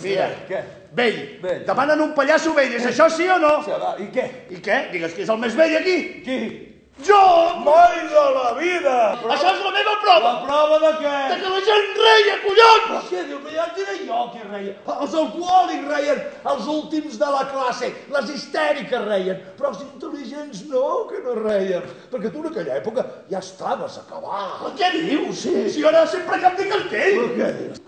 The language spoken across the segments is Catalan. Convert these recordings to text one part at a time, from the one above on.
Mira, què? vell. Demanen un pallasso vell, és això sí o no? I què? I què? Digues que és el més vell aquí. Qui? Jo! Mai de la vida! Això és la meva prova! La prova de què? De que la gent reia, collons! Però què diu? Ja et diré jo qui reia. Els alcohòlics reien, els últims de la classe, les histèriques reien, però els intel·ligents no, que no reien. Perquè tu en aquella època ja estaves acabat. Però què dius? Si jo ara sempre cap de cartell! Però què dius?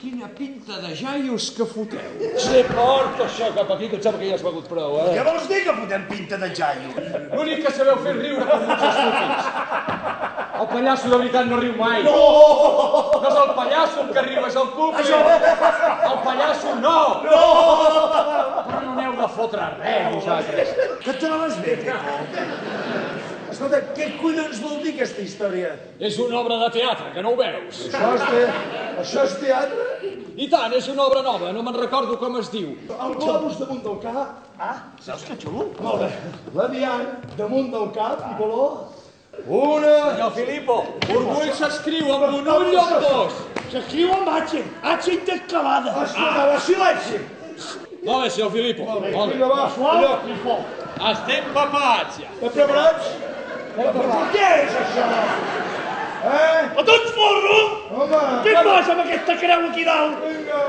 Quina pinta de jaios que foteu. Sí, porta això cap aquí, que em sembla que ja has begut prou, Què vols dir que fotem pinta de jaio? L'únic que sabeu fer riure com uns estúpids. El pallasso de veritat no riu mai. No! No és el pallasso el que riu, és el públic. El pallasso no! No! Però no n'heu de fotre res, vosaltres. Que te l'has bé, Peco? Escolta, què collons vol dir aquesta història? És una obra de teatre, que no ho veus. Això és teatre? I tant, és una obra nova, no me'n recordo com es diu. El globus damunt del cap. Saps que xulo? Molt bé. La Diana damunt del cap i color. Una... Senyor Filippo, orgull s'escriu amb un ull o amb dos. S'escriu amb H, H intercalada. Escolta, la silenci. Molt bé, senyor Filippo. Molt bé. Vinga, va, Suau i fort. Estem papats, ja. Estem preparats? Però què és això? A tots forro! Home! Què passa amb aquesta creu aquí dalt? Vinga!